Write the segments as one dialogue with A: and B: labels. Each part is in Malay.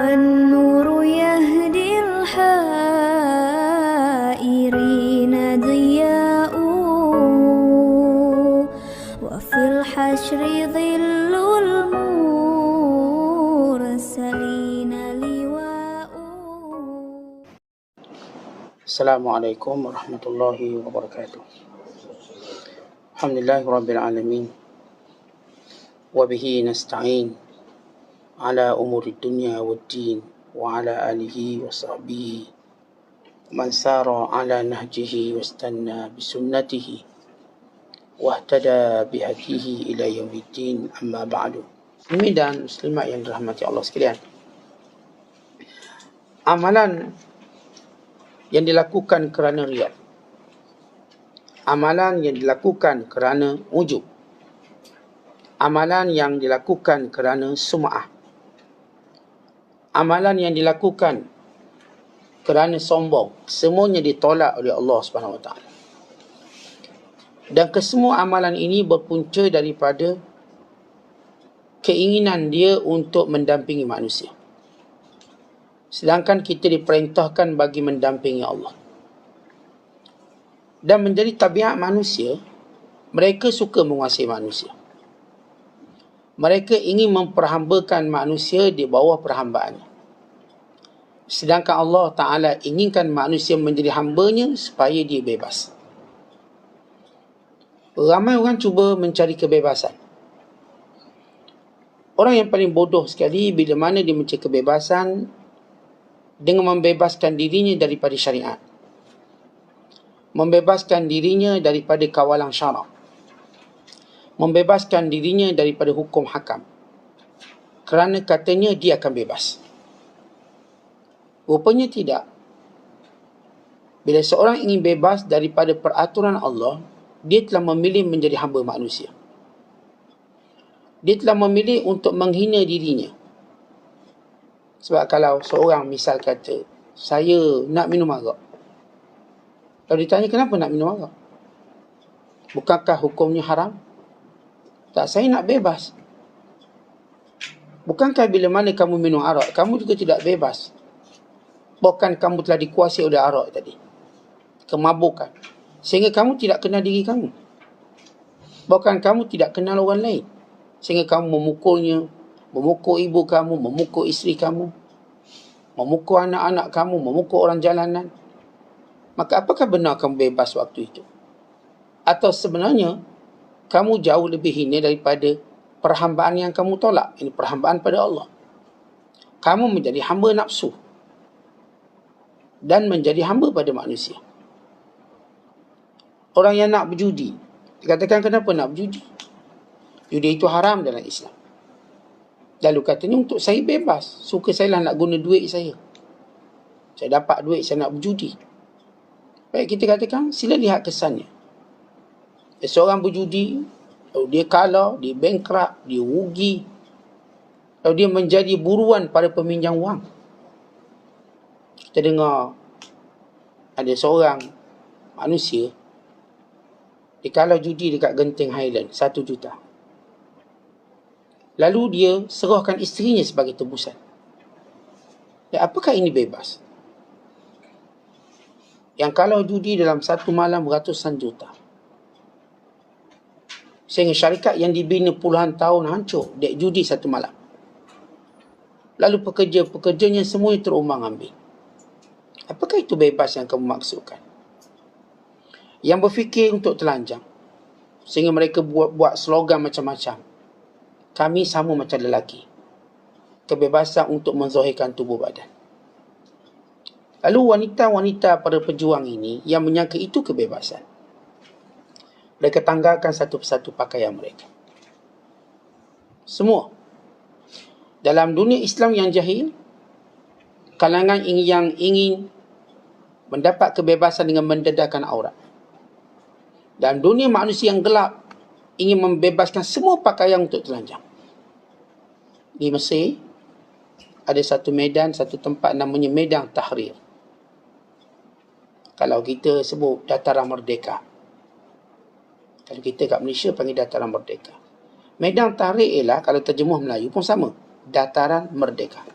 A: والنور يهدي الحائرين ضياء وفي الحشر ظل المرسلين لواء.
B: السلام عليكم ورحمة الله وبركاته. الحمد لله رب العالمين وبه نستعين على أمور الدنيا والدين وعلى آله وصحبه ومن سار على نهجه واستنى بسنته واهتدى بهديه إلى يوم الدين. أما بعد. Muslimin dan muslimat yang dirahmati Allah sekalian, amalan yang dilakukan kerana riya, amalan yang dilakukan kerana ujub, amalan yang dilakukan kerana sum'ah, amalan yang dilakukan kerana sombong, semuanya ditolak oleh Allah Subhanahu Wa Taala. Dan kesemua amalan ini berpunca daripada keinginan dia untuk mendampingi manusia. Sedangkan kita diperintahkan bagi mendampingi Allah. Dan menjadi tabiat manusia, mereka suka menguasai manusia. Mereka ingin memperhambakan manusia di bawah perhambaannya. Sedangkan Allah Ta'ala inginkan manusia menjadi hambanya supaya dia bebas. Ramai orang cuba mencari kebebasan. Orang yang paling bodoh sekali bila mana dia mencari kebebasan dengan membebaskan dirinya daripada syariat, membebaskan dirinya daripada kawalan syarak, membebaskan dirinya daripada hukum hakam, kerana katanya dia akan bebas. Rupanya tidak. Bila seorang ingin bebas daripada peraturan Allah, dia telah memilih menjadi hamba manusia. Dia telah memilih untuk menghina dirinya. Sebab kalau seorang misal kata, saya nak minum arak. Kalau ditanya kenapa nak minum arak? Bukankah hukumnya haram? Tak, saya nak bebas. Bukankah bila mana kamu minum arak, kamu juga tidak bebas? Bahkan kamu telah dikuasai oleh arak tadi, kemabukan, sehingga kamu tidak kenal diri kamu. Bahkan kamu tidak kenal orang lain, sehingga kamu memukulnya, memukul ibu kamu, memukul isteri kamu, memukul anak-anak kamu, memukul orang jalanan. Maka apakah benar kamu bebas waktu itu? Atau sebenarnya kamu jauh lebih hina daripada perhambaan yang kamu tolak, ini perhambaan pada Allah. Kamu menjadi hamba nafsu dan menjadi hamba pada manusia. Orang yang nak berjudi, dikatakan kenapa nak berjudi? Judi itu haram dalam Islam. Lalu katanya untuk saya bebas, suka saya lah nak guna duit saya. Saya dapat duit, saya nak berjudi. Baik, kita katakan sila lihat kesannya. Seorang berjudi, lalu dia kalah, dia bankrupt, dia rugi, lalu dia menjadi buruan pada peminjam wang. Kita dengar ada seorang manusia, dia kalah judi dekat Genting Highland, 1 juta. Lalu dia serahkan isterinya sebagai tebusan. Dan apakah ini bebas? Yang kalah judi dalam satu malam ratusan juta. Sehingga syarikat yang dibina puluhan tahun hancur dek judi satu malam. Lalu pekerja-pekerjanya semua terumbang-ambing. Apakah itu bebas yang kamu maksudkan? Yang berfikir untuk telanjang, sehingga mereka buat slogan macam-macam. Kami sama macam lelaki. Kebebasan untuk menzahirkan tubuh badan. Lalu wanita-wanita para pejuang ini yang menyangka itu kebebasan, mereka tanggalkan satu persatu pakaian mereka. Semua. Dalam dunia Islam yang jahil, kalangan yang ingin mendapat kebebasan dengan mendedahkan aurat. Dalam dunia manusia yang gelap, ingin membebaskan semua pakaian untuk telanjang. Di Mesir, ada satu medan, satu tempat namanya Medan Tahrir. Kalau kita sebut Dataran Merdeka. Kalau kita kat Malaysia panggil Dataran Merdeka. Medan Tahrir ialah, kalau terjemuh Melayu pun sama, Dataran Merdeka.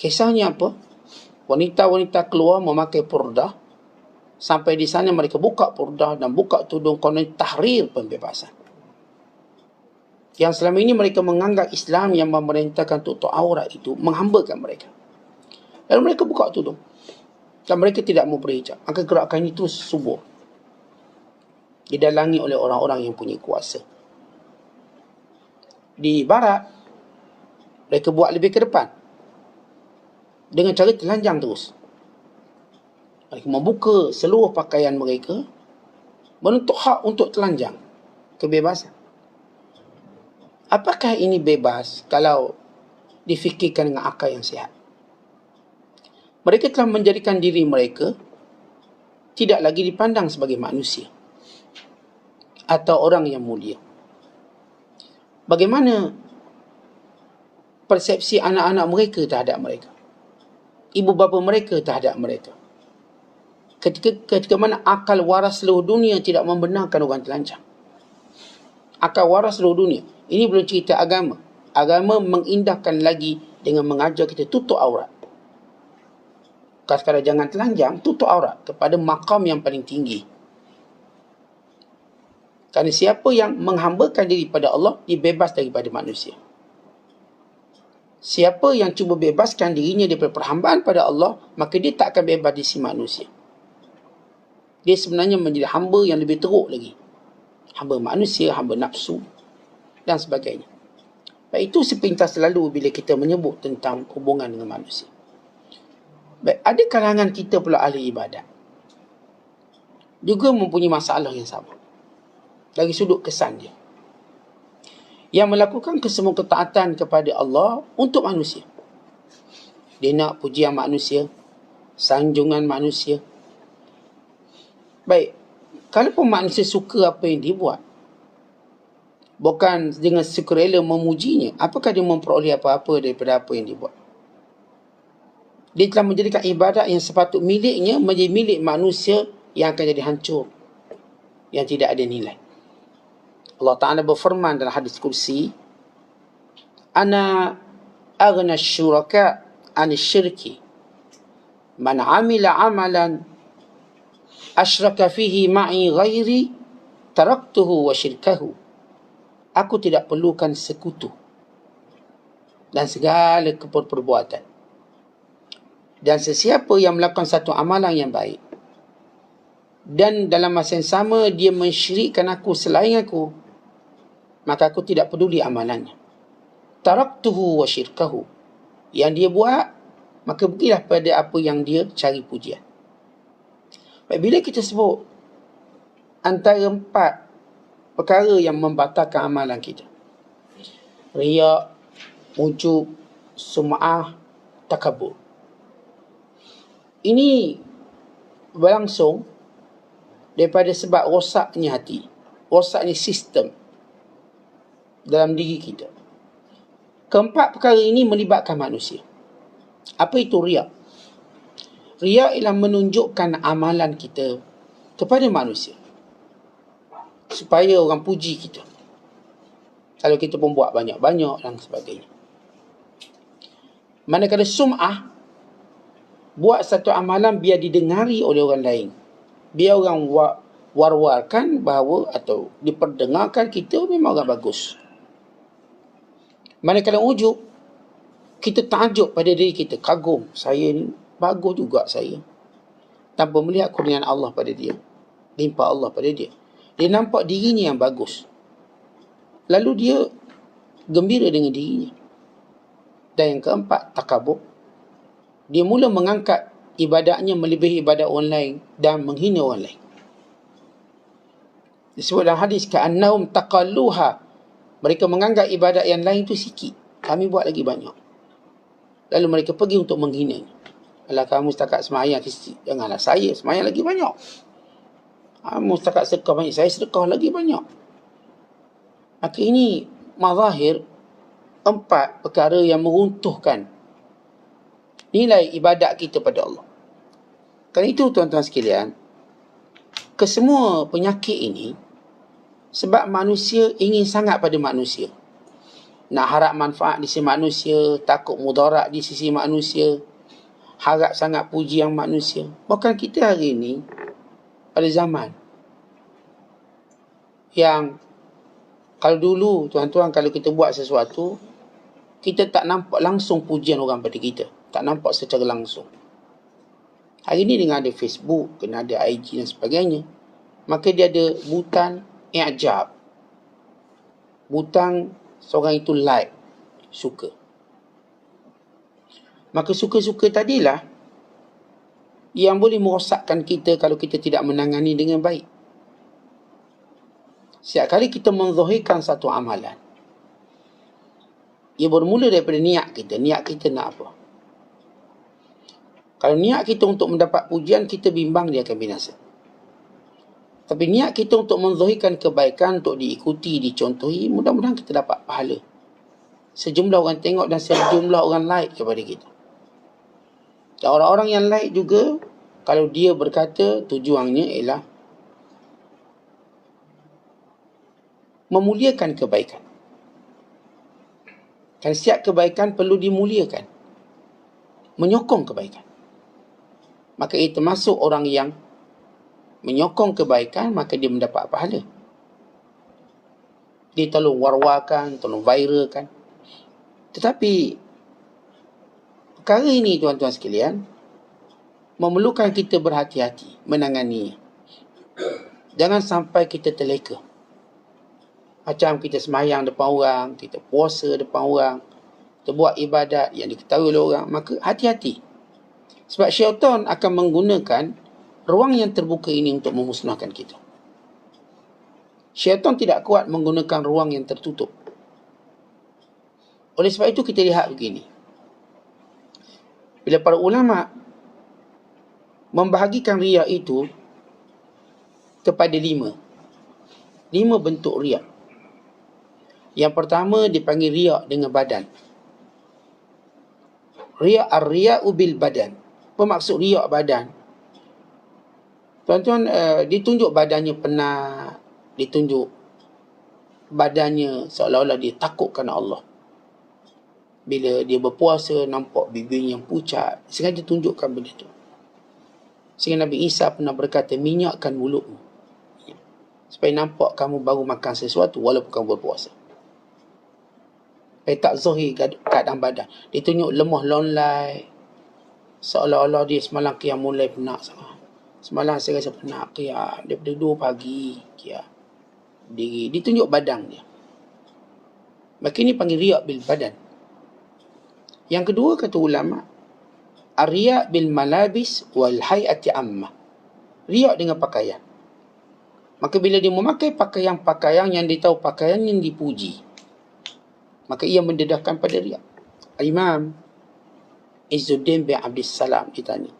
B: Kisahnya apa? Wanita-wanita keluar memakai purdah. Sampai di sana mereka buka purdah dan buka tudung, konon tahrir pembebasan. Yang selama ini mereka menganggap Islam yang memerintahkan tutup aurat itu menghambakan mereka. Lalu mereka buka tudung. Dan mereka tidak mau berhijab. Maka gerakan itu subur. Didalangi oleh orang-orang yang punya kuasa. Di barat, mereka buat lebih ke depan. Dengan cara telanjang terus. Mereka membuka seluruh pakaian mereka. Menuntut hak untuk telanjang. Kebebasan. Apakah ini bebas kalau difikirkan dengan akal yang sihat? Mereka telah menjadikan diri mereka tidak lagi dipandang sebagai manusia. Atau orang yang mulia. Bagaimana persepsi anak-anak mereka terhadap mereka? Ibu bapa mereka terhadap mereka? Ketika mana akal waras seluruh dunia tidak membenarkan orang telanjang. Akal waras seluruh dunia. Ini belum cerita agama. Agama mengindahkan lagi dengan mengajar kita tutup aurat. Kalau jangan telanjang, tutup aurat kepada maqam yang paling tinggi. Kerana siapa yang menghambakan diri pada Allah, dibebas daripada manusia. Siapa yang cuba bebaskan dirinya daripada perhambaan pada Allah, maka dia tak akan bebas di sisi manusia. Dia sebenarnya menjadi hamba yang lebih teruk lagi. Hamba manusia, hamba nafsu dan sebagainya. Baik, itu sepintas selalu bila kita menyebut tentang hubungan dengan manusia. Baik, ada kalangan kita pula ahli ibadat juga mempunyai masalah yang sama dari sudut kesan dia, yang melakukan kesemua ketaatan kepada Allah untuk manusia. Dia nak pujian manusia, sanjungan manusia. Baik, kalaupun manusia suka apa yang dia buat, bukan dengan sukarela memujinya, apakah dia memperoleh apa-apa daripada apa yang dia buat? Dia telah menjadikan ibadat yang sepatut miliknya menjadi milik manusia yang akan jadi hancur, yang tidak ada nilai. Allah Ta'ala berfirman dalam hadis kursi, Ana aghna syuraka anis syirki man amila amalan asyraka fihi ma'i ghairi taraktuhu wa syirkahu. Aku tidak perlukan sekutu dan segala perbuatan. Dan sesiapa yang melakukan satu amalan yang baik dan dalam masa yang sama dia mensyirikkan aku selain aku, maka aku tidak peduli amalannya. Taraktuhu wa syirkahu. Yang dia buat, maka pergilah pada apa yang dia cari pujian. Baik, bila kita sebut antara 4 perkara yang membatalkan amalan kita: riya, ujub, sum'ah, takabur. Ini berlangsung daripada sebab rosaknya hati, rosaknya sistem dalam diri kita. Keempat perkara ini melibatkan manusia. Apa itu riya? Riya ialah menunjukkan amalan kita kepada manusia supaya orang puji kita. Kalau kita pun buat banyak-banyak dan sebagainya. Manakala sum'ah, buat satu amalan biar didengari oleh orang lain. Biar orang war-warkan bahawa atau diperdengarkan kita memang orang bagus. Manakala ujub, kita takjub pada diri kita, kagum, saya ni bagus juga saya. Tanpa melihat kurniaan Allah pada dia, limpah Allah pada dia. Dia nampak dirinya yang bagus. Lalu dia gembira dengan dirinya. Dan yang keempat, takabur. Dia mula mengangkat ibadahnya melebihi ibadah orang lain dan menghina orang lain. Disebut dalam hadis, ka'annahum taqalluha. Mereka menganggap ibadat yang lain itu sikit, kami buat lagi banyak. Lalu mereka pergi untuk menghinanya. Kalau kamu setakat semayang, janganlah saya semayang lagi banyak. Kamu setakat sedekah banyak, saya sedekah lagi banyak. Maka ini mazahir 4 perkara yang meruntuhkan nilai ibadat kita pada Allah. Kerana itu tuan-tuan sekalian, kesemua penyakit ini sebab manusia ingin sangat pada manusia. nak harap manfaat di sisi manusia, takut mudarat di sisi manusia, harap sangat pujian manusia. Bukan kita hari ini, pada zaman yang kalau dulu tuan-tuan, kalau kita buat sesuatu, kita tak nampak langsung pujian orang pada kita, tak nampak secara langsung. Hari ini dengan ada Facebook, kena ada IG dan sebagainya, maka dia ada butan i'jab, butan seorang itu like, suka. Maka suka-suka tadilah yang boleh merosakkan kita kalau kita tidak menangani dengan baik. Setiap kali kita menzahirkan satu amalan, ia bermula daripada niat kita. Niat kita nak apa? Kalau niat kita untuk mendapat pujian, kita bimbang dia akan binasa. Tapi niat kita untuk menzahirkan kebaikan, untuk diikuti, dicontohi, mudah-mudahan kita dapat pahala. Sejumlah orang tengok dan sejumlah orang like kepada kita. Dan orang-orang yang like juga, kalau dia berkata tujuannya ialah memuliakan kebaikan. Kan setiap kebaikan perlu dimuliakan, menyokong kebaikan. Maka ia termasuk orang yang menyokong kebaikan, maka dia mendapat pahala. Dia tolong war-warkan, tolong viralkan. Tetapi perkara ini tuan-tuan sekalian memerlukan kita berhati-hati menanganinya. Jangan sampai kita terleka. Macam kita sembahyang depan orang, kita puasa depan orang, kita buat ibadat yang diketahui oleh orang, maka hati-hati. Sebab syaitan akan menggunakan ruang yang terbuka ini untuk memusnahkan kita. Syaitan tidak kuat menggunakan ruang yang tertutup. Oleh sebab itu kita lihat begini. Bila para ulama membahagikan riya itu kepada 5 bentuk riya. Yang pertama dipanggil riya dengan badan. Riya ar-riya'u bil badan. Apa maksud riya badan? Tuan-tuan, ditunjuk badannya penat, ditunjuk badannya seolah-olah dia takut kerana Allah. Bila dia berpuasa, nampak bibirnya yang pucat, sengaja tunjukkan benda itu. Sehingga Nabi Isa pernah berkata, minyakkan mulutmu, supaya nampak kamu baru makan sesuatu walaupun kamu berpuasa. Supaya tak zahir keadaan badan. Dia tunjuk lemah lonlai, seolah-olah dia semalam qiyam mulai penat sangat. Semalam saya rasa penat qiyam daripada 2 pagi qiyam diri. Ditunjuk badan dia. Maka ini panggil riya bil badan. Yang kedua kata ulama, ar-riya bil malabis wal hay'ati amma. Riya dengan pakaian. Maka bila dia memakai pakaian yang dia tahu pakaian yang dipuji, maka ia mendedahkan pada riya. Imam Izzuddin bin Abdissalam ditanya,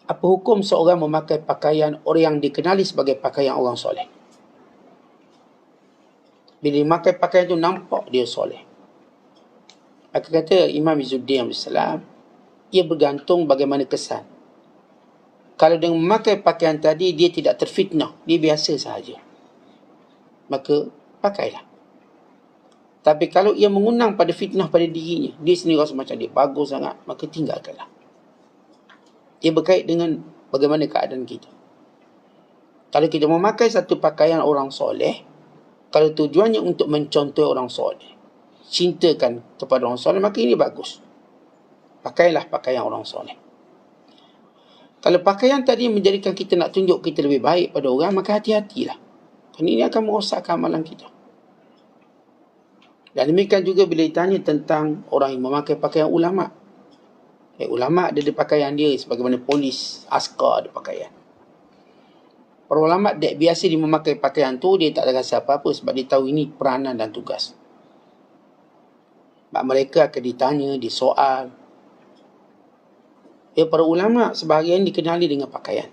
B: apa hukum seorang memakai pakaian orang yang dikenali sebagai pakaian orang soleh? Bila memakai pakaian itu nampak dia soleh. Maka kata Imam Izzuddin bin Abdissalam, ia bergantung bagaimana kesan. Kalau dengan memakai pakaian tadi dia tidak terfitnah, dia biasa sahaja, maka pakailah. Tapi kalau ia mengundang pada fitnah pada dirinya, dia sendiri rasa macam dia bagus sangat, maka tinggalkanlah. Ia berkait dengan bagaimana keadaan kita. Kalau kita memakai satu pakaian orang soleh, kalau tujuannya untuk mencontoh orang soleh, cintakan kepada orang soleh, maka ini bagus. Pakailah pakaian orang soleh. Kalau pakaian tadi menjadikan kita nak tunjuk kita lebih baik pada orang, maka hati-hatilah. Kerana ini akan merosakkan amalan kita. Dan demikian juga bila ditanya tentang orang yang memakai pakaian ulama'. Ulama' ada pakaian dia sebagaimana polis, askar ada pakaian. Para ulama' biasa dia memakai pakaian tu, dia tak ada rasa apa-apa sebab dia tahu ini peranan dan tugas. Sebab mereka akan ditanya, disoal. Para ulama' sebahagian dikenali dengan pakaian.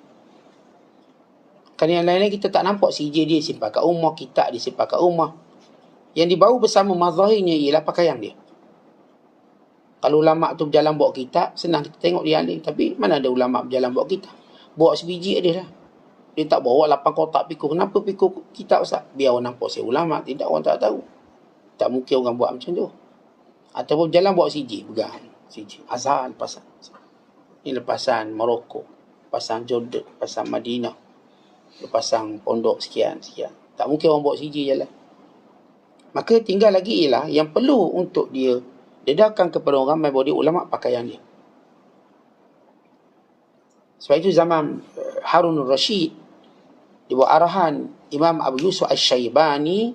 B: Kerana yang lain-lain kita tak nampak CJ dia simpan kat rumah, kitab dia simpan kat rumah. Yang dibawa bersama mazahirnya ialah pakaian dia. Kalau ulama' tu berjalan bawa kitab, senang kita tengok dia ada. Tapi mana ada ulama' berjalan bawa kitab? Bawa sebiji ada lah. Dia tak bawa 8 kotak pikul. Kenapa pikul kitab Ustaz? Biar orang nampak saya ulama'. Tidak, orang tak tahu. Tak mungkin orang buat macam tu. Ataupun jalan bawa CJ, pegang CJ. Azhar lepasan. Ini lepasan Morocco, lepasan Jordan, lepasan Madinah, lepasan pondok sekian. Tak mungkin orang bawa CJ jalan. Maka tinggal lagi ialah yang perlu untuk dia dedarkan kepada orang ramai bahawa dia ulama pakaian dia. Sebab itu zaman Harun al-Rashid, di bawah arahan Imam Abu Yusuf al-Syaibani,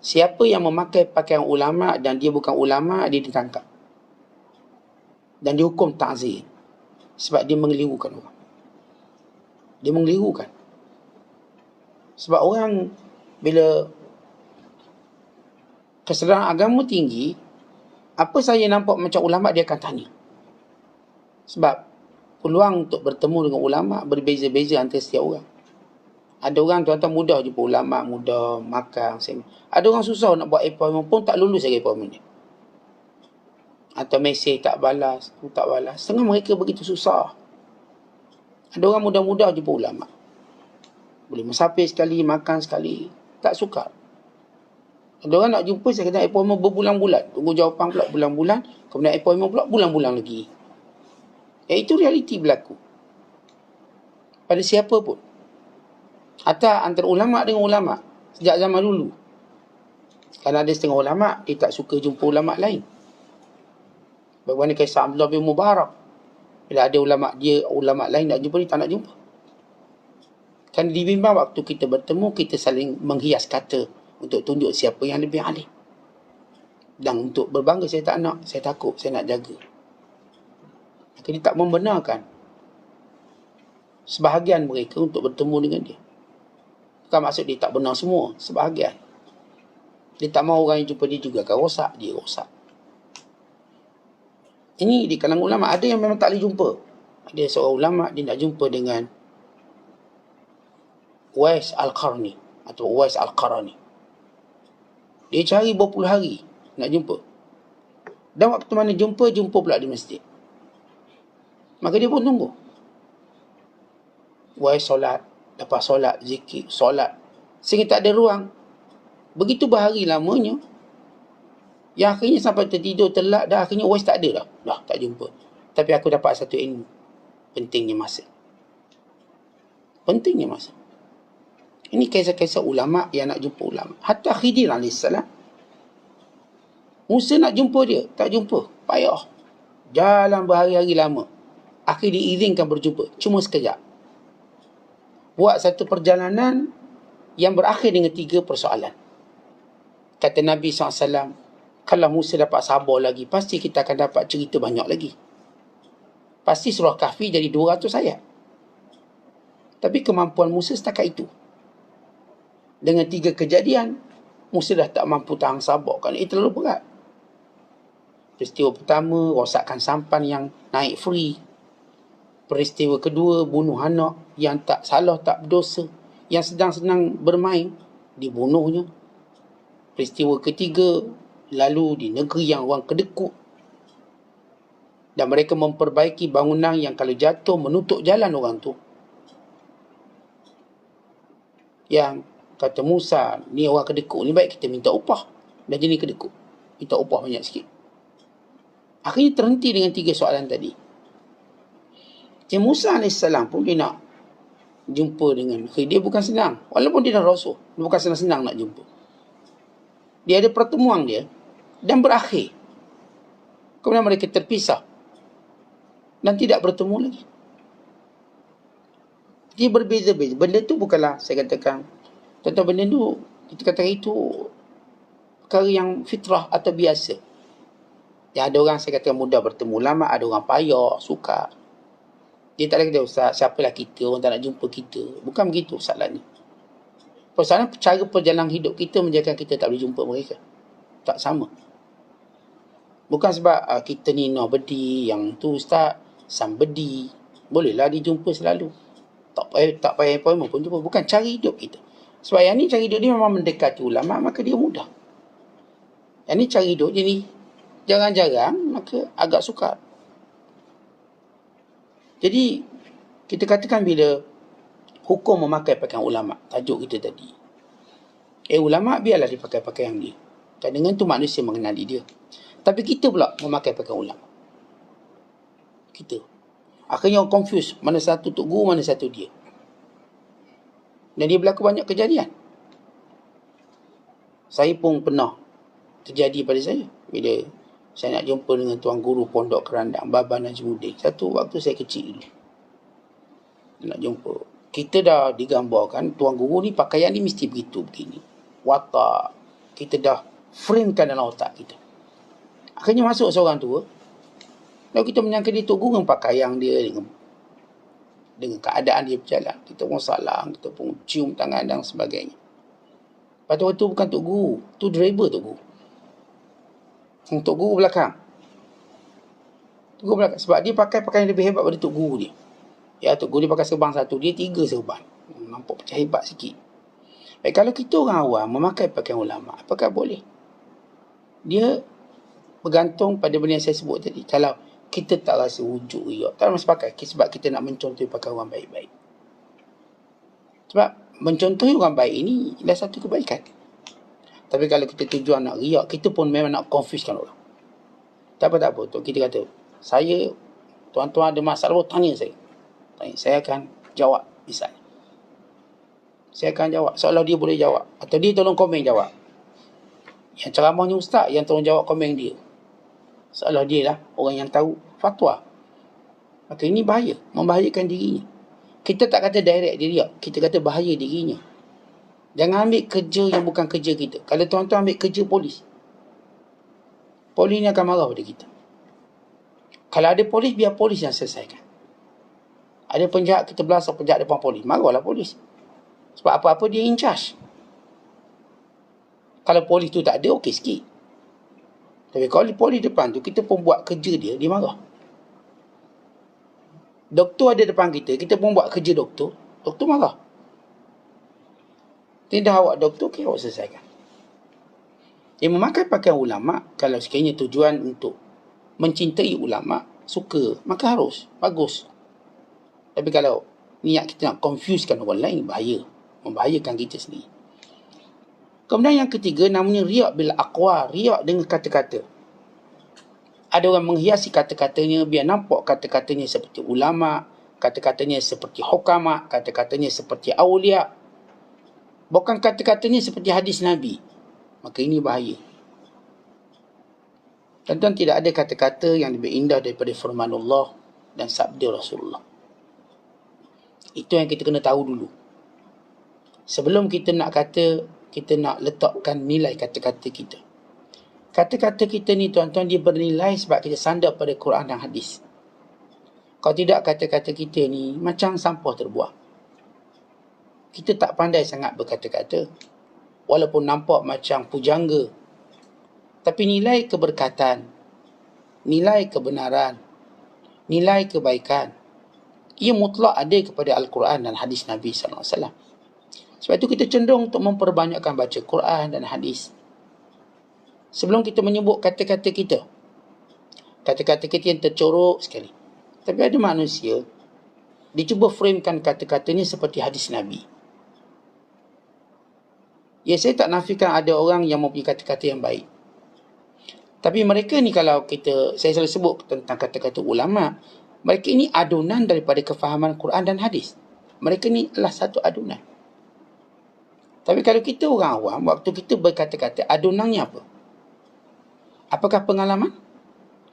B: siapa yang memakai pakaian ulama dan dia bukan ulama, dia ditangkap. Dan dihukum ta'zir. Sebab dia mengelirukan orang. Dia mengelirukan. Sebab orang bila kesedaran agama tinggi, apa saja nampak macam ulama, dia akan tanya. Sebab peluang untuk bertemu dengan ulama berbeza-beza antara setiap orang. Ada orang tuan-tuan mudah jumpa ulama, mudah makan. Ada orang susah nak buat appointment pun tak lulus lagi appointment dia. Atau mesej tak balas. Setengah mereka begitu susah. Ada orang mudah-mudah jumpa ulama. Boleh musafir sekali, makan sekali. Tak suka. Ada orang nak jumpa, saya kena appointment berbulan-bulan. Tunggu jawapan pula bulan-bulan. Kemudian appointment pula bulan-bulan lagi. Itu realiti berlaku. Pada siapa pun. Hatta antara ulama dengan ulama. Sejak zaman dulu. Kerana ada setengah ulama, dia tak suka jumpa ulama lain. Bagaimana kisah Abdullah bin Mubarak. Bila ada ulama lain nak jumpa, dia tak nak jumpa. Kan dibimbang waktu kita bertemu, kita saling menghias kata untuk tunjuk siapa yang lebih alim. Dan untuk berbangga, saya tak nak, saya takut, saya nak jaga. Maka dia tak membenarkan sebahagian mereka untuk bertemu dengan dia. Bukan maksud dia tak benar semua, sebahagian. Dia tak mahu orang yang jumpa dia juga akan rosak, dia rosak. Ini di kalangan ulama, ada yang memang tak boleh jumpa. Ada seorang ulama, dia nak jumpa dengan Uwais Al-Qarni atau Uwais Al-Qarani. Dia cari berpuluh hari nak jumpa. Dan waktu mana jumpa pula di masjid. Maka dia pun tunggu. Uwais solat, lepas solat, zikir, solat. Sehingga tak ada ruang. Begitu berhari lamanya, yang akhirnya sampai tertidur, terlak, dah akhirnya Uwais tak ada dah. Dah tak jumpa. Tapi aku dapat satu ilmu. Pentingnya masa. Pentingnya masa. Ini kisah-kisah ulama yang nak jumpa ulama. Hatta Khidir AS. Musa nak jumpa dia, tak jumpa. Payah. Jalan berhari-hari lama. Akhirnya diizinkan berjumpa. Cuma sekejap. Buat satu perjalanan yang berakhir dengan 3 persoalan. Kata Nabi SAW, kalau Musa dapat sabar lagi, pasti kita akan dapat cerita banyak lagi. Pasti surah Kahfi jadi 200 ayat. Tapi kemampuan Musa setakat itu. Dengan 3 kejadian, Musa dah tak mampu tahan sabar. Kerana itu terlalu berat. Peristiwa pertama, rosakkan sampan yang naik free. Peristiwa kedua, bunuh anak yang tak salah, tak berdosa, yang sedang-sedang bermain, dibunuhnya. Peristiwa ketiga, lalu di negeri yang orang kedekut. Dan mereka memperbaiki bangunan yang kalau jatuh menutup jalan orang tu. Yang kata Musa, ni orang kedekut ni, baik kita minta upah. Dan jenis kedekut, minta upah banyak sikit. Akhirnya terhenti dengan 3 soalan tadi. Musa AS pun dia nak jumpa dengan Khidir, bukan senang. Walaupun dia dah rasul, dia bukan senang-senang nak jumpa. Dia ada pertemuan dia dan berakhir. Kemudian mereka terpisah dan tidak bertemu lagi. Dia berbeza-beza. Benda tu bukanlah, saya katakan, tentang benda tu, kita katakan itu perkara yang fitrah atau biasa. Yang ada orang, saya katakan, mudah bertemu lama, ada orang payah, suka. Dia tak ada kata, Ustaz, siapalah kita, orang tak nak jumpa kita. Bukan begitu soalannya. Persoalan cara perjalanan hidup kita menjadikan kita tak boleh jumpa mereka. Tak sama. Bukan sebab kita ni nobody, yang tu Ustaz, somebody. Bolehlah dijumpa selalu. Tak payah appointment pun jumpa. Bukan cara hidup kita. Sebab yang ni cara hidup dia memang mendekati ulama, maka dia mudah. Yang ni cara hidup dia ni jarang-jarang, maka agak sukar. Jadi, kita katakan bila hukum memakai pakaian ulama, tajuk kita tadi. Ulama biarlah dia pakai pakaian dia. Dan dengan tu manusia mengenali dia. Tapi kita pula memakai pakaian ulama. Kita. Akhirnya orang confuse. Mana satu Tok Guru, mana satu dia. Dan dia berlaku banyak kejadian. Saya pun pernah terjadi pada saya. Bila saya nak jumpa dengan Tuan Guru Pondok Kerandang, Baba Najmuddin. Satu waktu saya kecil dulu. Nak jumpa. Kita dah digambarkan, Tuan Guru ni pakaian ni mesti begitu, begini. Watak. Kita dah framekan dalam otak kita. Akhirnya masuk seorang tua. Lalu kita menyangka dia Tok Guru dengan pakaian dia, dengan keadaan dia berjalan. Kita pun salam, kita pun cium tangan dan sebagainya. Pada waktu bukan Tok Guru, tu driver Tok Guru. Tok Guru belakang. Tok Guru belakang. Sebab dia pakai pakaian lebih hebat pada Tok Guru dia. Ya, Tok Guru dia pakai serban satu, dia 3 serban. Nampak macam hebat sikit. Baik, kalau kita orang awam memakai pakaian ulama, apakah boleh? Dia bergantung pada benda yang saya sebut tadi. Kalau kita tak rasa wujud riak, tak mesti pakai. Sebab kita nak mencontohi pakai orang baik-baik. Sebab mencontohi orang baik ini adalah satu kebaikan. Tapi kalau kita tujuan nak riak, kita pun memang nak confusekan orang. Tak apa. Tok kita kata, saya, tuan-tuan ada masalah, tanya saya. Saya akan jawab misalnya. Saya akan jawab. Seolah dia boleh jawab. Atau dia tolong komen jawab. Yang ceramahnya ustaz, yang tolong jawab komen dia. Seolah dia lah orang yang tahu fatwa. Maka ini bahaya. Membahayakan dirinya. Kita tak kata direct dia. Kita kata bahaya dirinya. Jangan ambil kerja yang bukan kerja kita. Kalau tuan-tuan ambil kerja polis, polis ni akan marah pada kita. Kalau ada polis, biar polis yang selesaikan. Ada penjahat, kita belasah penjahat depan polis. Marahlah polis. Sebab apa-apa dia in charge. Kalau polis tu tak ada, okey sikit. Tapi kalau polis depan tu, kita pun buat kerja dia, dia marah. Doktor ada depan kita, kita pun buat kerja doktor, doktor marah. Tidak awak doktor, okey awak selesaikan. Dia memakai pakaian ulama, kalau sekiranya tujuan untuk mencintai ulama, suka, maka harus, bagus. Tapi kalau niat kita nak confusekan orang lain, bahaya. Membahayakan kita sendiri. Kemudian yang ketiga, namanya riak bil aqwa, riak dengan kata-kata. Ada orang menghiasi kata-katanya, biar nampak kata-katanya seperti ulama, kata-katanya seperti hukama, kata-katanya seperti awliya. Bukan kata-katanya seperti hadis Nabi. Maka ini bahaya. Tuan-tuan, tidak ada kata-kata yang lebih indah daripada firman Allah dan sabda Rasulullah. Itu yang kita kena tahu dulu. Sebelum kita nak kata, kita nak letakkan nilai kata-kata kita. Kata-kata kita ni tuan-tuan, dia bernilai sebab kita sandar pada Quran dan hadis. Kalau tidak, kata-kata kita ni macam sampah terbuang. Kita tak pandai sangat berkata-kata. Walaupun nampak macam pujangga. Tapi nilai keberkatan, nilai kebenaran, nilai kebaikan, ia mutlak ada kepada Al-Quran dan hadis Nabi SAW. Sebab itu kita cenderung untuk memperbanyakkan baca Quran dan hadis. Sebelum kita menyebut kata-kata kita. Kata-kata kita yang tercorok sekali. Tapi ada manusia, dia cuba framekan kata-katanya seperti hadis Nabi. Ya, saya tak nafikan ada orang yang mempunyai kata-kata yang baik. Tapi mereka ni kalau saya selalu sebut tentang kata-kata ulama', mereka ini adunan daripada kefahaman Quran dan hadis. Mereka ni adalah satu adunan. Tapi kalau kita orang awam, waktu kita berkata-kata, adunannya apa? Apakah pengalaman?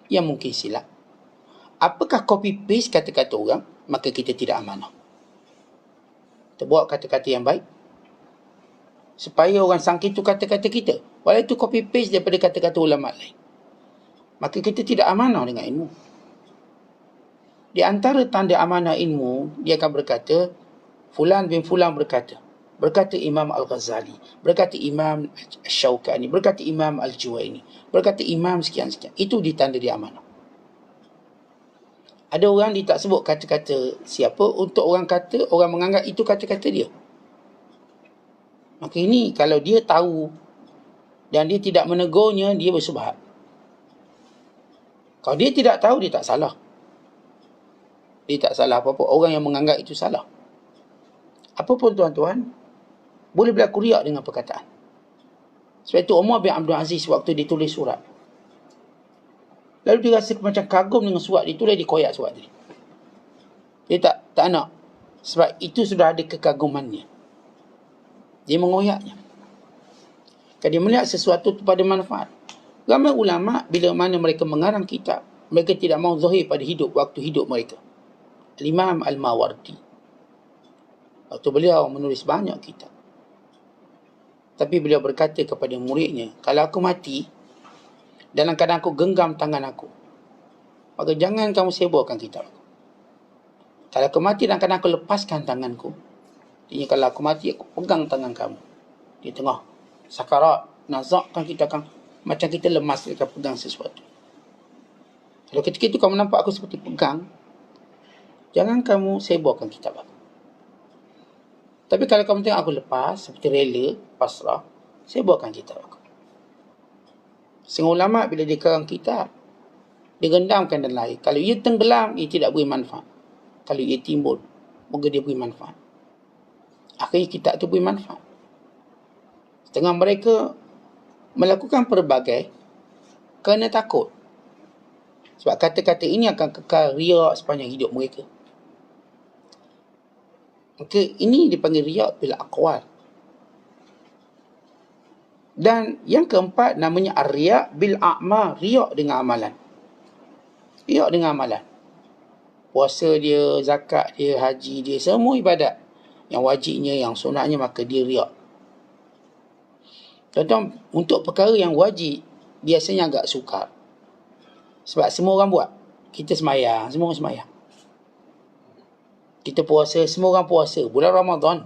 B: Yang mungkin silap. Apakah copy-paste kata-kata orang? Maka kita tidak amanah. Kita buat kata-kata yang baik, supaya orang sangka itu kata-kata kita. Walau itu copy-paste daripada kata-kata ulama' lain. Maka kita tidak amanah dengan ilmu. Di antara tanda amanah ilmu, dia akan berkata, Fulan bin Fulan berkata Imam Al-Ghazali, berkata Imam Al-Shawqani, berkata Imam Al-Juwaini, berkata Imam sekian-sekian. Itu ditanda dia amanah. Ada orang dia tak sebut kata-kata siapa, untuk orang kata, orang menganggap itu kata-kata dia. Maka ini kalau dia tahu dan dia tidak menegurnya, dia bersubhat. Kalau dia tidak tahu, dia tak salah. Dia tak salah apa-apa. Orang yang menganggap itu salah. Apapun tuan-tuan, boleh berlaku riak dengan perkataan. Sebab itu Umar bin Abdul Aziz waktu dia tulis surat, lalu dia rasa macam kagum dengan surat dia tulis, dia koyak surat dia. Dia tak nak. Sebab itu sudah ada kekagumannya. Dia mengoyaknya. Kalau dia melihat sesuatu itu pada manfaat. Ramai ulama bila mana mereka mengarang kitab, mereka tidak mahu zahir pada waktu hidup mereka. Imam Al-Mawardi, waktu beliau menulis banyak kitab, tapi beliau berkata kepada muridnya, kalau aku mati dalam keadaan aku genggam tangan aku, maka jangan kamu seborkan kitab aku. Kalau aku mati dalam keadaan aku lepaskan tanganku, jadi kalau aku mati aku pegang tangan kamu di tengah sakarat, nazakkan kita akan macam kita lemas kita pegang sesuatu. Kalau ketika itu kamu nampak aku seperti pegang, jangan kamu seborkan kitab aku. Tapi kalau kamu tengok aku lepas, seperti rela, pasrah, seborkan kitab aku. Setengah ulama bila dia karang kitab, dia rendamkan dalam air. Kalau ia tenggelam, ia tidak beri manfaat. Kalau ia timbul, moga dia beri manfaat. Akhirnya kitab itu beri manfaat. Setengah mereka melakukan pelbagai kerana takut. Sebab kata-kata ini akan kekal riak sepanjang hidup mereka. Maka ini dipanggil riak bil aqwal. Dan yang keempat namanya ar-riak bil a'mal, riak dengan amalan. Riak dengan amalan. Puasa dia, zakat dia, haji dia, semua ibadat. Yang wajibnya, yang sunatnya, maka dia riak. Contoh, untuk perkara yang wajib, biasanya agak sukar. Sebab semua orang buat. Kita semayang, semua orang semayang. Kita puasa, semua orang puasa. Bulan Ramadan.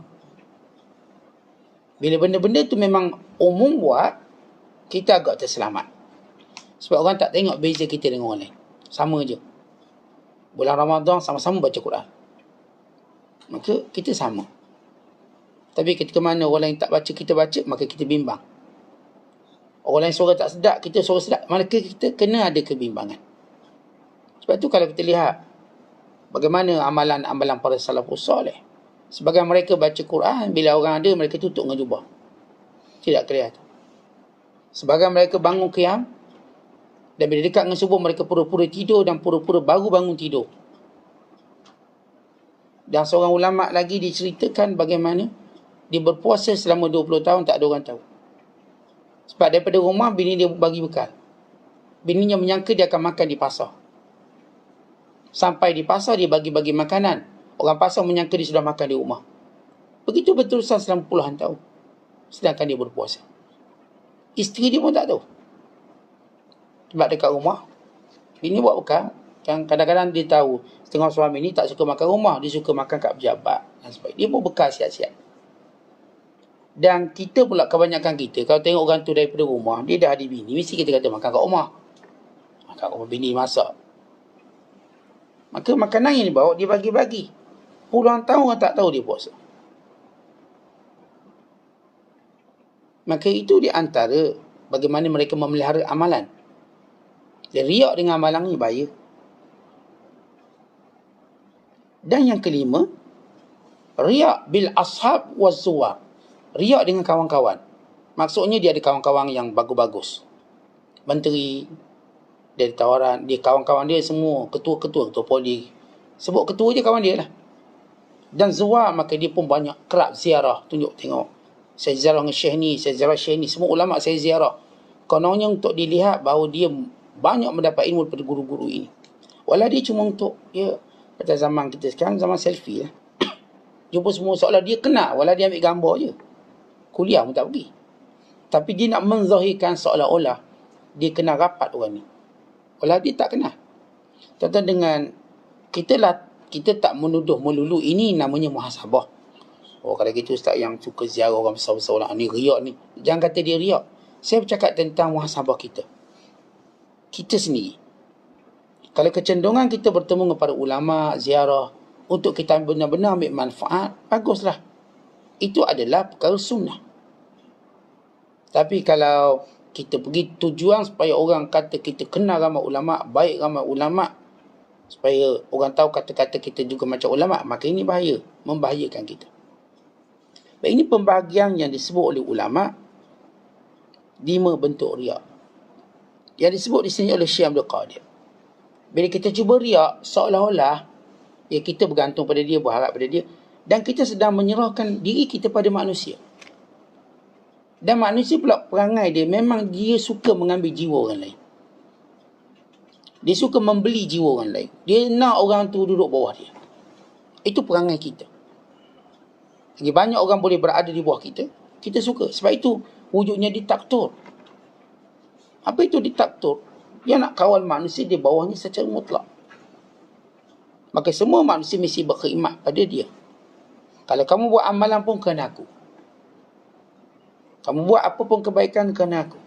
B: Bila benda-benda tu memang umum buat, kita agak terselamat. Sebab orang tak tengok beza kita dengan orang lain. Sama je. Bulan Ramadan sama-sama baca Quran. Maka kita sama. Tapi ketika mana orang lain tak baca, kita baca, maka kita bimbang. Orang lain suara tak sedap, kita suara sedap, maka kita kena ada kebimbangan. Sebab tu kalau kita lihat bagaimana amalan-amalan para salafus soleh, sebagian mereka baca Quran, bila orang ada mereka tutup dengan jubah, tidak kelihatan. Sebagian mereka bangun qiyam, dan bila dekat dengan subuh mereka pura-pura tidur dan pura-pura baru bangun tidur. Dan seorang ulama lagi diceritakan bagaimana dia berpuasa selama 20 tahun, tak ada orang tahu. Sebab daripada rumah bini dia bagi bekal. Bininya menyangka dia akan makan di pasar. Sampai di pasar dia bagi-bagi makanan. Orang pasar menyangka dia sudah makan di rumah. Begitu berterusan selama puluhan tahun. Sedangkan dia berpuasa. Isteri dia pun tak tahu. Sebab dekat rumah, bini buat bekal. Yang kadang-kadang dia tahu setengah suami ni tak suka makan rumah, dia suka makan kat pejabat. Dan sebagainya. Dia pun bekal siap-siap. Dan kita pula, kebanyakan kita, kalau tengok orang tu daripada rumah, dia dah ada bini, mesti kita kata makan kat rumah. Kat rumah bini masak. Maka makanan yang dibawa, dia bagi-bagi. Puluhan tahun orang tak tahu dia puasa. Maka itu di antara bagaimana mereka memelihara amalan. Dan riak dengan amalan ni bahaya. Dan yang kelima, riak bil ashab wa zuwar. Riak dengan kawan-kawan. Maksudnya dia ada kawan-kawan yang bagus-bagus. Menteri, dia ada tawaran, dia kawan-kawan dia semua ketua-ketua, ketua poli. Sebut ketua je kawan dia lah. Dan zuwar, maka dia pun banyak kerap ziarah, tunjuk tengok. Saya ziarah dengan Syekh ni, saya ziarah Syekh ni, semua ulama saya ziarah. Kononnya untuk dilihat bahawa dia banyak mendapat ilmu daripada guru-guru ini. Walau dia cuma untuk, pada zaman kita sekarang, zaman selfie lah. Jumpa semua seolah dia kenal, walau dia ambil gambar je. Kuliah pun tak pergi. Tapi dia nak menzahirkan seolah-olah dia kenal rapat orang ni. Walau dia tak kenal. Contoh dengan kita tak menuduh melulu, ini namanya muhasabah. Oh, kalau gitu ustaz yang suka ziarah orang besar-besar orang ni riak ni. Jangan kata dia riak. Saya bercakap tentang muhasabah kita. Kita sendiri. Kalau kecenderungan kita bertemu dengan para ulama, ziarah, untuk kita benar-benar ambil manfaat, baguslah. Itu adalah perkara sunnah. Tapi kalau kita pergi tujuan supaya orang kata kita kenal ramai ulama', baik ramai ulama', supaya orang tahu kata-kata kita juga macam ulama', maka ini bahaya, membahayakan kita. Baik, ini pembahagian yang disebut oleh ulama' 5 bentuk riak yang disebut di sini oleh Syekh Abdul Qadir. Bila kita cuba riak, seolah-olah ya kita bergantung pada dia, berharap pada dia, dan kita sedang menyerahkan diri kita pada manusia. Dan manusia pula perangai dia, memang dia suka mengambil jiwa orang lain. Dia suka membeli jiwa orang lain. Dia nak orang tu duduk bawah dia. Itu perangai kita. Lagi banyak orang boleh berada di bawah kita, kita suka. Sebab itu wujudnya diktator. Apa itu diktator? Dia nak kawal manusia di bawahnya secara mutlak. Maka semua manusia mesti berkhidmat pada dia. Kalau kamu buat amalan pun kerana aku. Kamu buat apa pun kebaikan kerana aku.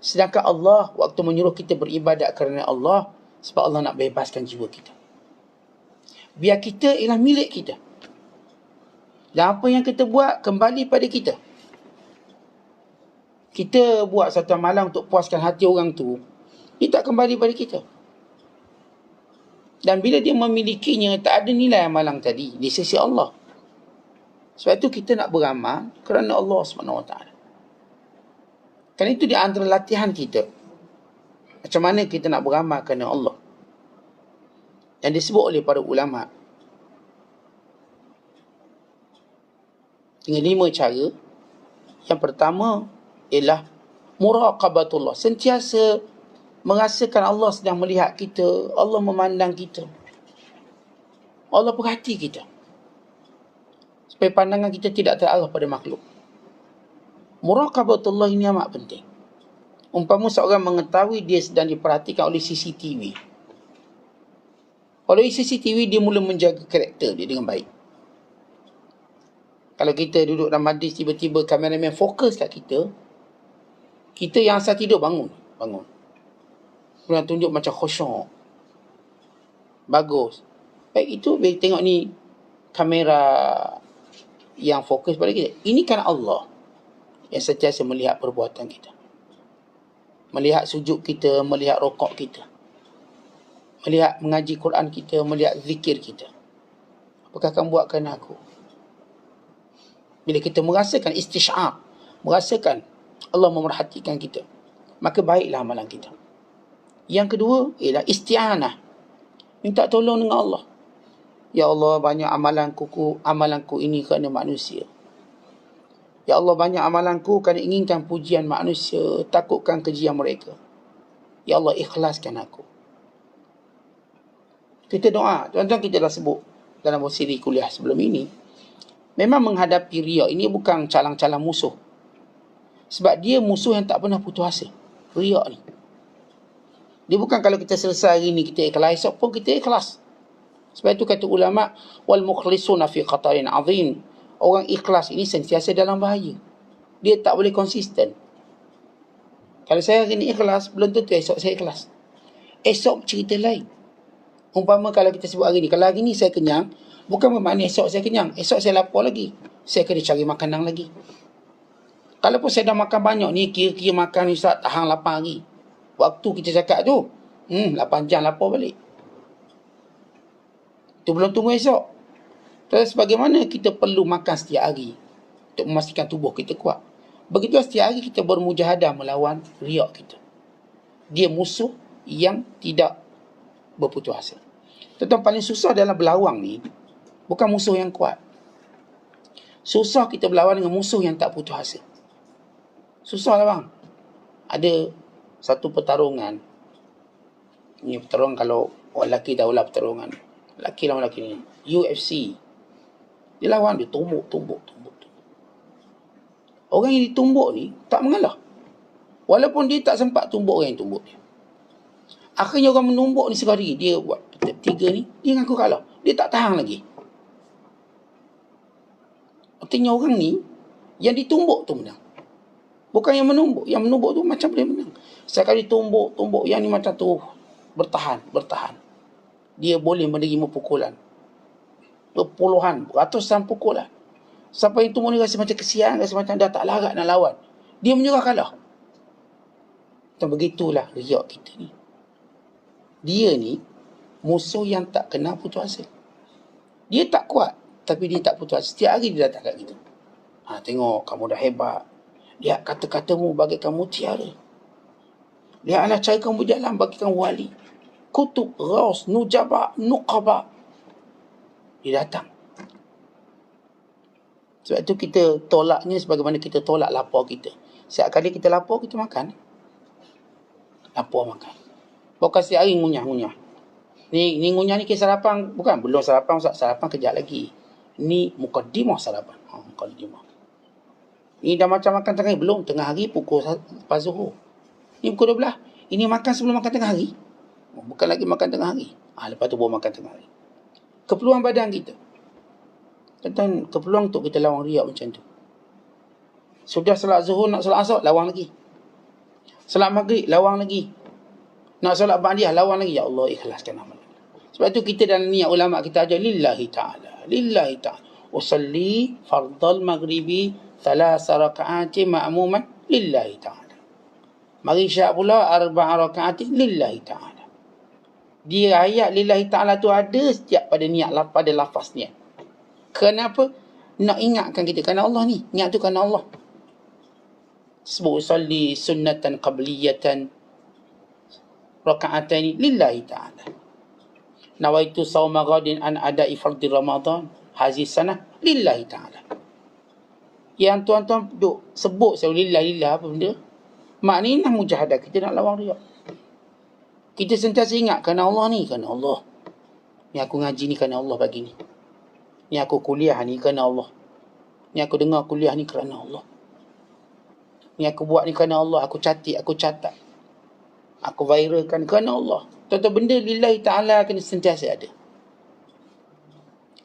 B: Sedangkan Allah waktu menyuruh kita beribadat kerana Allah, sebab Allah nak bebaskan jiwa kita. Biar kita ialah milik kita. Dan apa yang kita buat kembali pada kita. Kita buat satu amalan untuk puaskan hati orang tu, dia tak kembali pada kita. Dan bila dia memilikinya, tak ada nilai amalan tadi di sisi Allah. Sebab itu kita nak beramal kerana Allah SWT. Kerana itu di antara latihan kita. Macam mana kita nak beramal kerana Allah. Dan disebut oleh para ulama' dengan 5 cara. Yang pertama ialah muraqabatullah. Sentiasa merasakan Allah sedang melihat kita. Allah memandang kita. Allah perhati kita. Supaya pandangan kita tidak terarah pada makhluk. Muraqabatullah ini amat penting. Umpama seorang mengetahui dia sedang diperhatikan oleh CCTV. Oleh CCTV, dia mula menjaga karakter dia dengan baik. Kalau kita duduk dalam majlis, tiba-tiba kameraman fokus kat kita, kita yang asal tidur bangun. Kemudian tunjuk macam khusyuk. Bagus. Baik, itu bila tengok ni kamera yang fokus pada kita. Ini kan Allah yang sentiasa melihat perbuatan kita. Melihat sujud kita, melihat rokok kita. Melihat mengaji Quran kita, melihat zikir kita. Apakah kamu buat kerana aku? Bila kita merasakan istisyar, merasakan Allah memerhatikan kita, maka baiklah amalan kita. Yang kedua ialah isti'anah. Minta tolong dengan Allah. Ya Allah, banyak amalanku ini kerana manusia. Ya Allah, banyak amalanku kerana inginkan pujian manusia, takutkan kejian mereka. Ya Allah, ikhlaskan aku. Kita doa. Tuan-tuan, kita dah sebut dalam siri kuliah sebelum ini. Memang menghadapi riak ini bukan calang-calang musuh. Sebab dia musuh yang tak pernah putus asa. Riak ni. Dia bukan kalau kita selesai hari ni kita ikhlas, esok pun kita ikhlas. Sebab itu kata ulama, wal mukhlisuna fi khatarin azim. Orang ikhlas ini sentiasa dalam bahaya. Dia tak boleh konsisten. Kalau saya hari ni ikhlas, belum tentu esok saya ikhlas. Esok cerita lain. Umpama kalau kita sebut hari ni, kalau hari ni saya kenyang, bukan bermakna esok saya kenyang. Esok saya lapar lagi. Saya kena cari makanan lagi. Kalaupun saya dah makan banyak ni, kira-kira makan ni Ustaz tahan 8 hari. Waktu kita cakap tu, 8 jam lapar balik. Itu belum tunggu esok. Terus bagaimana kita perlu makan setiap hari untuk memastikan tubuh kita kuat. Begitu setiap hari kita bermujahadah melawan riak kita. Dia musuh yang tidak berputus asa. Tentang paling susah dalam berlawang ni, bukan musuh yang kuat. Susah kita berlawan dengan musuh yang tak putus asa. Susah lah bang. Ada satu pertarungan. Ini pertarungan kalau orang lelaki tahulah pertarungan. Lelaki lawan lelaki ni. UFC. Dia lawan, dia tumbuk. Orang yang ditumbuk ni tak mengalah. Walaupun dia tak sempat tumbuk orang yang tumbuk dia. Akhirnya orang menumbuk ni sekali. Dia buat tiga ni, dia ngaku kalah. Dia tak tahan lagi. Artinya orang ni, yang ditumbuk tu menang. Bukan yang menumbuk. Yang menumbuk tu macam boleh menang. Sekali tumbuk, yang ni macam tu bertahan. Dia boleh menerima pukulan. Berpuluhan, ratusan pukulan. Sampai yang tumbuk ni rasa macam kesian, rasa macam dah tak larat nak lawan. Dia menyerah kalah. Dan begitulah riak kita ni. Dia ni musuh yang tak kenal putus asa. Dia tak kuat, tapi dia tak putus asa. Setiap hari dia datang kat kita. Tengok, kamu dah hebat. Lihat kata-katamu bagaikan mutiara. Lihatlah cara kamu berjalan bagaikan wali. Kutub, Ghaus, Nujaba, Nuqaba. Dia datang. Sebab tu kita tolaknya sebagaimana kita tolak lapar kita. Setiap kali kita lapar, kita makan. Lapar makan. Bukan setiap hari ngunyah-ngunyah. Ni ngunyah ni kisah sarapan. Bukan, belum sarapan. Sarapan kejap lagi. Ni mukaddimah sarapan. Mukaddimah. Ni dah macam makan tengah hari. Belum, tengah hari pukul lepas Zuhur. Ni pukul 12. Ini makan sebelum makan tengah hari. Bukan lagi makan tengah hari. Lepas tu baru makan tengah hari. Keperluan badan kita. Tentang keperluan untuk kita lawan riak macam tu. Sudah salat Zuhur, nak salat Asar, lawan lagi. Salat Maghrib, lawan lagi. Nak salat Ba'diyah, lawan lagi. Ya Allah, ikhlaskan amal. Sebab tu kita dalam niat ulama kita ajar lillahi ta'ala. Lillahi ta'ala. Usalli fardal maghribi 3 raka'ati ma'muman lillahi ta'ala. Mari syak pula 4 raka'ati lillahi ta'ala. Dia ayat lillahi ta'ala tu ada setiap pada niat, pada lafaz niat. Kenapa? Nak ingatkan kita. Kerana Allah ni. Niat tu kerana Allah. Sebut usalli sunnatan qabliyatan raka'ataini lillahi ta'ala. Nawaitu sawma ghadin an ada'i fardi Ramadan hazi sanah lillahi ta'ala. Yang tuan-tuan duk sebut saya lillah apa benda? Maknanya mujahadah kita nak lawan riak. Kita sentiasa ingat kerana Allah ni, kerana Allah. Ni aku ngaji ni kerana Allah bagi ni. Ni aku kuliah ni kerana Allah. Ni aku dengar kuliah ni kerana Allah. Ni aku buat ni kerana Allah. Aku catat. Aku viralkan kerana Allah. Tuan-tuan, benda lillahi ta'ala kena sentiasa ada.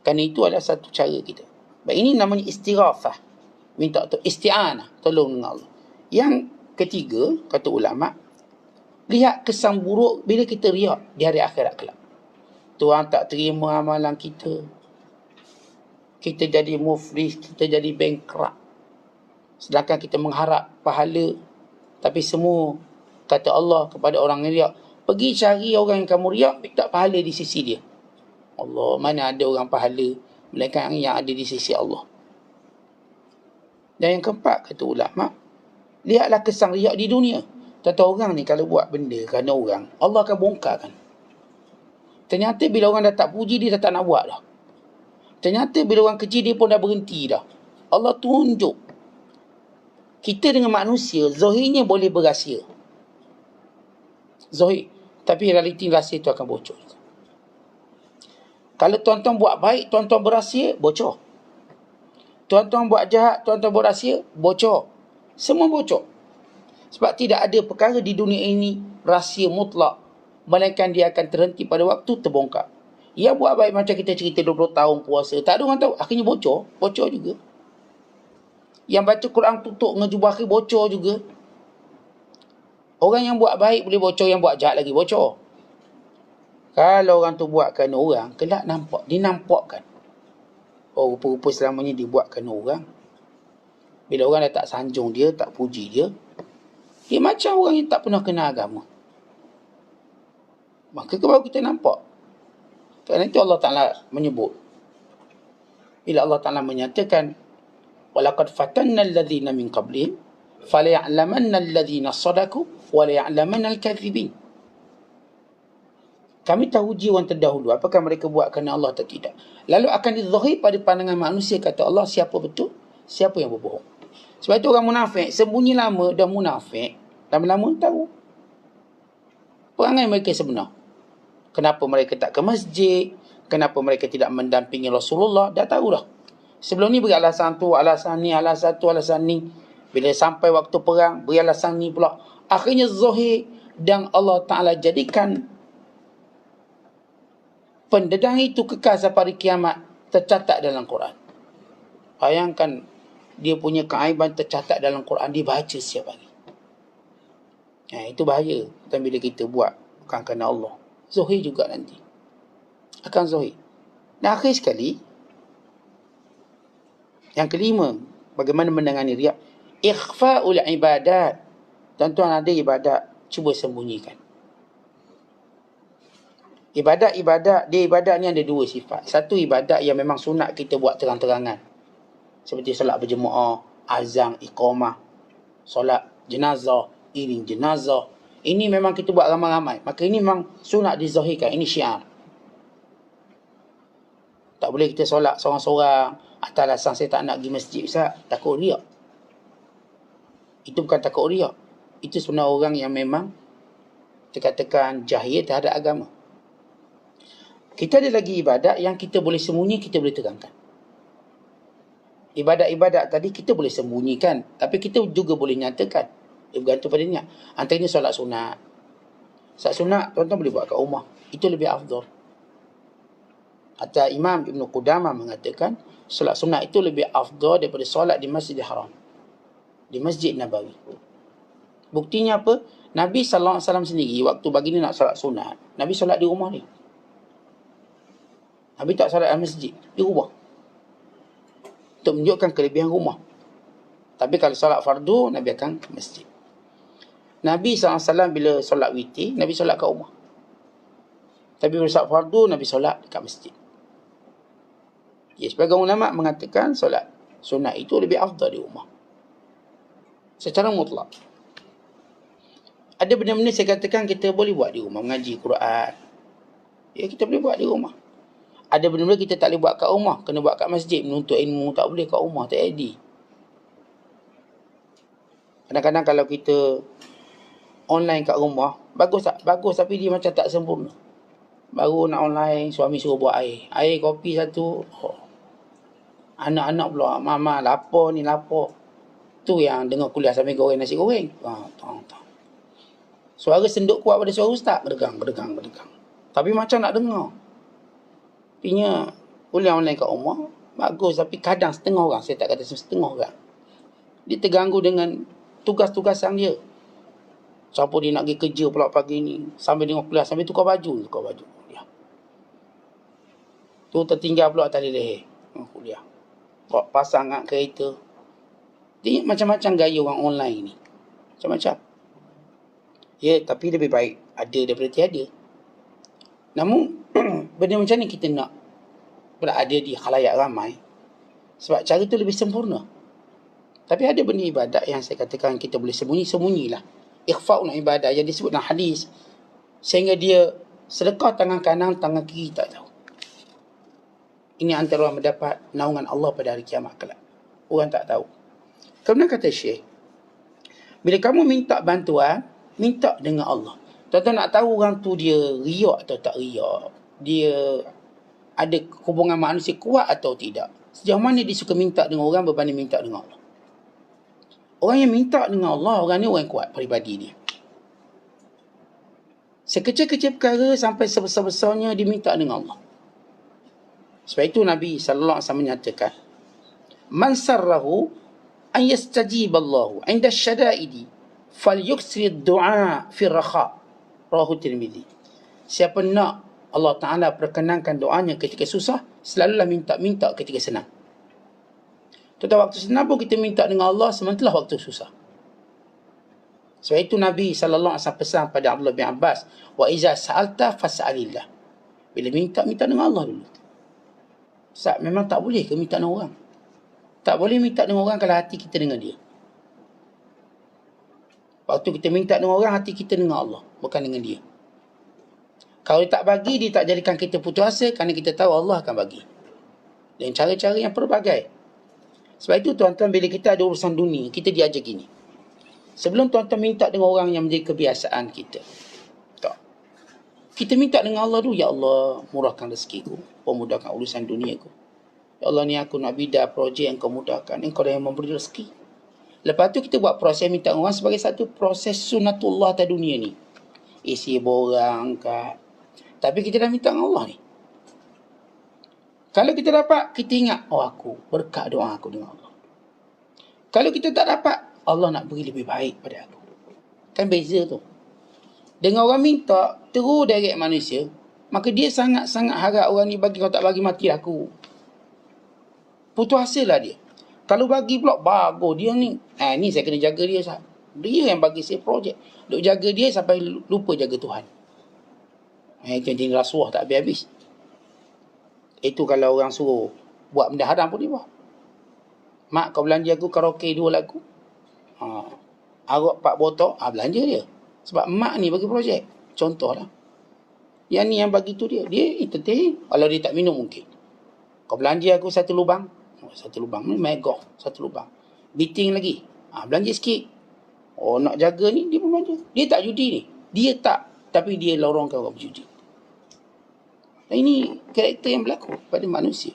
B: Kerana itu adalah satu cara kita. Baik, ini namanya istighafah. Minta isti'anah. Tolong dengan Allah. Yang ketiga, kata ulama', lihat kesan buruk bila kita riak di hari akhirat kelak. Tuhan tak terima amalan kita. Kita jadi muflis, kita jadi bankrupt. Sedangkan kita mengharap pahala. Tapi semua, kata Allah kepada orang yang riak, pergi cari orang yang kamu riak, minta pahala di sisi dia. Allah, mana ada orang pahala, melainkan yang ada di sisi Allah. Dan yang keempat, kata ulama', lihatlah kesan riak di dunia. Tentang orang ni kalau buat benda kerana orang, Allah akan bongkarkan. Ternyata bila orang dah tak puji, dia dah tak nak buat dah. Ternyata bila orang kecil, dia pun dah berhenti dah. Allah tunjuk. Kita dengan manusia, zahirnya boleh berahsia. Zahir. Tapi realiti rahsia itu akan bocor. Kalau tuan-tuan buat baik, tuan-tuan berahsia, bocor. Tuan-tuan buat jahat, tuan-tuan buat rahsia, bocor. Semua bocor. Sebab tidak ada perkara di dunia ini rahsia mutlak. Melainkan dia akan terhenti pada waktu terbongkar. Ya buat baik macam kita cerita 20 tahun puasa. Tak ada orang tahu. Akhirnya bocor. Bocor juga. Yang baca Quran tutup dengan jubah akhir bocor juga. Orang yang buat baik boleh bocor. Yang buat jahat lagi bocor. Kalau orang tu buat kerana orang, kelak nampak. Dia nampakkan. Oh, rupa-rupa selamanya dia buat kerana orang. Bila orang dah tak sanjung dia, tak puji dia, dia macam orang yang tak pernah kenal agama. Maka baru kita nampak. Kerana itu Allah Ta'ala menyebut. Bila Allah Ta'ala menyatakan, وَلَقَدْ فَتَنَّ الَّذِينَ مِنْ قَبْلِهِمْ فَلَيَعْلَمَنَّ الَّذِينَ صَدَقُوا وَلَيَعْلَمَنَّ الْكَذِبِينَ. Kami tahu uji orang terdahulu. Apakah mereka buat kerana Allah atau tidak. Lalu akan dizahir pada pandangan manusia, kata Allah, siapa betul, siapa yang berbohong. Sebab itu orang munafik, sembunyi lama dah munafik, lama-lama tahu perangai mereka sebenar. Kenapa mereka tak ke masjid, kenapa mereka tidak mendampingi Rasulullah, dah tahu dah. Sebelum ni beri alasan tu, alasan ni, alasan tu, alasan ni. Bila sampai waktu perang, beri alasan ni pula. Akhirnya zahir dan Allah Ta'ala jadikan pendedang itu kekal sampai hari kiamat, tercatat dalam Quran. Bayangkan, dia punya keaiban tercatat dalam Quran, dibaca setiap hari. Itu bahaya. Dan bila kita buat bukan kerana Allah, zahir juga nanti. Akan zahir. Dan akhir sekali, yang kelima, bagaimana menangani riak? Ikhfa'ul ibadat. Tuan-tuan ada ibadat, cuba sembunyikan. Ibadat ni ada dua sifat. Satu, ibadat yang memang sunat kita buat terang-terangan. Seperti solat berjemaah, azan, iqamah. Solat jenazah, iring jenazah. Ini memang kita buat ramai-ramai. Maka ini memang sunat dizahirkan. Ini syiar. Tak boleh kita solat seorang-seorang. Atas alasan saya tak nak pergi masjid, Ustaz. Takut riak. Itu bukan takut riak. Itu sebenarnya orang yang memang dikatakan jahil terhadap agama. Kita ada lagi ibadat yang kita boleh sembunyi, kita boleh terangkan. Ibadat-ibadat tadi kita boleh sembunyikan, tapi kita juga boleh nyatakan. Dia bergantung pada niat. Antaranya solat sunat. Solat sunat, tuan-tuan boleh buat kat rumah. Itu lebih afdal. Hatta Imam Ibn Qudamah mengatakan, solat sunat itu lebih afdal daripada solat di Masjidil Haram. Di Masjid Nabawi. Buktinya apa? Nabi SAW sendiri, waktu baginda nak solat sunat, Nabi solat di rumah dia. Nabi tak solat di masjid, di rumah. Untuk menunjukkan kelebihan rumah. Tapi kalau solat fardu, Nabi akan ke masjid. Nabi SAW bila solat witir, Nabi solat kat rumah. Tapi bila solat fardu, Nabi solat dekat masjid. Ya, sebagai ulama mengatakan solat sunat itu lebih afdal di rumah. Secara mutlak. Ada benda-benda saya katakan kita boleh buat di rumah. Mengaji Quran. Ya, kita boleh buat di rumah. Ada benda-benda kita tak boleh buat kat rumah. Kena buat kat masjid. Menuntut ilmu tak boleh kat rumah. Tak jadi. Kadang-kadang kalau kita online kat rumah, bagus tak? Bagus, tapi dia macam tak sempurna. Baru nak online, suami suruh buat air. Air kopi satu. Oh. Anak-anak pula, mama lapar ni lapar. Tu yang dengar kuliah sambil goreng nasi goreng. Suara senduk kuat pada suara ustaz. Berdegang. Tapi macam nak dengar. Artinya, kuliah online kat rumah, bagus. Tapi kadang setengah orang, saya tak kata setengah orang, dia terganggu dengan tugas-tugasan dia. Siapa dia nak pergi kerja pula pagi ni, sambil dengar kuliah, sambil tukar baju. Ya. Tu tertinggal pula tali leher. Kuliah. Bawa pasang kat kereta. Dia macam-macam gaya orang online ni. Macam-macam. Ya, tapi lebih baik ada daripada tiada. Namun, benda macam ni kita nak berada di khalayak ramai. Sebab cara tu lebih sempurna. Tapi ada benda ibadat yang saya katakan kita boleh sembunyilah. Ikhfa'un ibadah yang disebut dalam hadis. Sehingga dia sedekah tangan kanan, tangan kiri tak tahu. Ini antara orang mendapat naungan Allah pada hari kiamat kelak. Orang tak tahu. Kemudian kata Syekh, bila kamu minta bantuan, minta dengan Allah. Tuan-tuan nak tahu orang tu dia riak atau tak riak. Dia ada hubungan manusia kuat atau tidak. Sejauh mana dia suka minta dengan orang berbanding minta dengan Allah. Orang yang minta dengan Allah, orang ni orang kuat peribadi dia. Sekecil-kecil perkara sampai sebesar-besarnya dia minta dengan Allah. Sebab itu Nabi SAW menyatakan, Man sarrahu an yastajiballahu inda syada'idi falyuksri du'a fi rakha. Rawahu Tirmidzi. Siapa nak Allah Ta'ala perkenankan doanya ketika susah, selalulah minta ketika senang. Tetapi waktu senang pun kita minta dengan Allah sementara waktu susah. Sebab itu Nabi SAW pesan pada Abdullah bin Abbas, wa iza sa'alta fas'alillah. Bila minta dengan Allah dulu. Sebab memang tak boleh ke minta dengan orang. Tak boleh minta dengan orang kalau hati kita dengan dia. Waktu kita minta dengan orang, hati kita dengan Allah, bukan dengan dia. Kalau dia tak bagi, dia tak jadikan kita putus asa kerana kita tahu Allah akan bagi. Dan cara-cara yang pelbagai. Sebab itu tuan-tuan, bila kita ada urusan dunia, kita diajar gini. Sebelum tuan-tuan minta dengan orang yang menjadi kebiasaan kita, tak. Kita minta dengan Allah dulu, Ya Allah, murahkan rezekiku, pemudahkan urusan duniaku. Ya Allah, ni aku nak bidah projek yang kau mudahkan, engkau dah yang memberi rezeki. Lepas tu kita buat proses minta dengan orang sebagai satu proses sunatullah atas dunia ni. Isi borang kat. Tapi kita dah minta dengan Allah ni. Kalau kita dapat, kita ingat, oh aku berkat doa aku dengan Allah. Kalau kita tak dapat, Allah nak beri lebih baik pada aku. Kan beza tu. Dengan orang minta, terus direct manusia, maka dia sangat-sangat harap orang ni bagi, kau tak bagi mati aku. Putus asa lah dia. Kalau bagi pula, bagus dia ni. Ni saya kena jaga dia. Dia yang bagi saya projek. Duk jaga dia sampai lupa jaga Tuhan. Itu yang jenis rasuah tak habis-habis. Itu kalau orang suruh buat benda haram pun dia buat. Mak, kau belanja aku karaoke 2 lagu. Arak 4 botol, belanja dia. Sebab mak ni bagi projek. Contohlah. Yang ni yang bagi tu dia entertain. Kalau dia tak minum mungkin. Kau belanja aku 1 lubang. 1 lubang ni megah, 1 lubang. Meeting lagi. Belanja sikit. Nak jaga ni, dia pun belanja. Dia tak judi ni. Dia tak. Tapi dia lorongkan orang berjudi. Dan ini karakter yang berlaku pada manusia.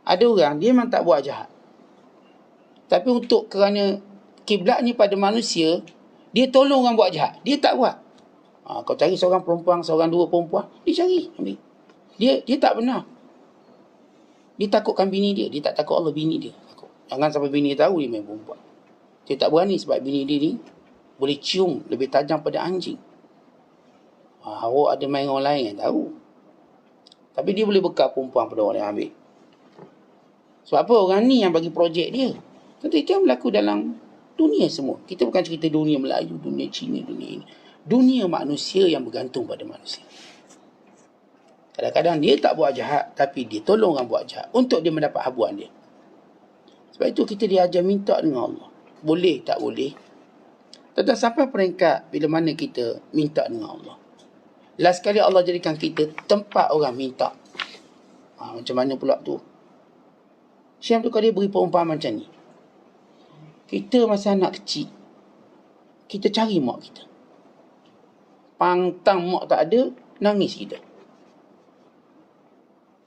B: Ada orang, dia memang tak buat jahat. Tapi untuk kerana kiblatnya pada manusia, dia tolong orang buat jahat. Dia tak buat. Kau cari seorang perempuan, seorang 2 perempuan, dia cari, ambil. Dia tak benar. Dia takutkan bini dia. Dia tak takut Allah bini dia. Takut. Jangan sampai bini dia tahu dia main perempuan. Dia tak berani sebab bini dia ni boleh cium lebih tajam pada anjing. Awak ada main orang lain yang tahu. Tapi dia boleh bekal perempuan pada orang yang ambil. Sebab apa? Orang ni yang bagi projek dia. Tentu itu yang berlaku dalam dunia semua. Kita bukan cerita dunia Melayu, dunia Cina, dunia ini. Dunia manusia yang bergantung pada manusia. Kadang-kadang dia tak buat jahat, tapi dia tolong orang buat jahat untuk dia mendapat habuan dia. Sebab itu kita diajar minta dengan Allah. Boleh tak boleh. Tentang sampai peringkat bila mana kita minta dengan Allah. Last kali Allah jadikan kita tempat orang minta. Macam mana pula tu? Syam tu kalau dia beri perumpamaan macam ni. Kita masa anak kecil, kita cari mak kita. Pantang mak tak ada, nangis kita.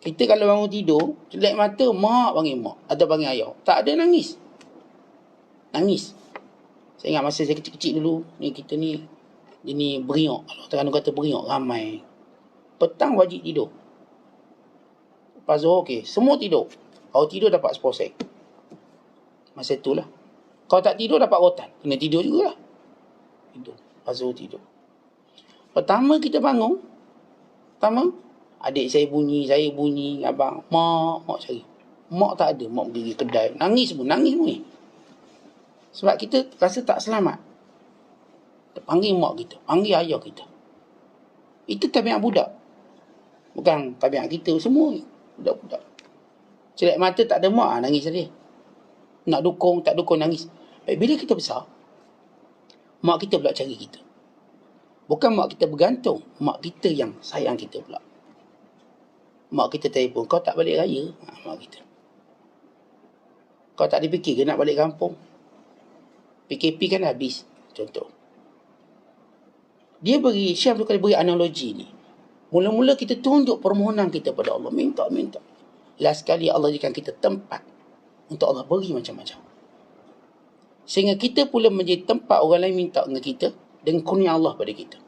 B: Kita kalau bangun tidur, celak mata, mak panggil mak atau panggil ayah. Tak ada, nangis. Nangis. Saya ingat masa saya kecil-kecil dulu, ni kita ni, dia ni beriok. Kalau Terengganu kata beriok, ramai. Petang wajib tidur. Lepas Zuhur, okey, semua tidur. Kalau tidur dapat 10 sen. Masa itulah. Kalau tak tidur dapat rotan. Kena tidur jugalah. Tidur. Lepas Zuhur tidur. Pertama kita bangun. Adik saya bunyi, abang. Mak cari. Mak tak ada. Mak pergi kedai. Nangis pun ni. Sebab kita rasa tak selamat. Kita panggil mak kita. Panggil ayah kita. Itu tabiat budak. Bukan tabiat kita semua ni. Budak-budak. Celak mata tak ada mak, nangis dia. Nak dukung, tak dukung, nangis. Baik, bila kita besar, mak kita pula cari kita. Bukan mak kita bergantung, mak kita yang sayang kita pula. Mak kita telefon, kau tak balik raya? Mak kita. Kau tak dipikir ke nak balik kampung? PKP kan habis, contoh. Dia beri, Syekh Abdul Qadir beri analogi ni. Mula-mula kita tunjuk permohonan kita pada Allah. Minta. Last kali Allah jadikan kita tempat untuk Allah beri macam-macam. Sehingga kita pula menjadi tempat orang lain minta dengan kita dengan kurnia Allah pada kita.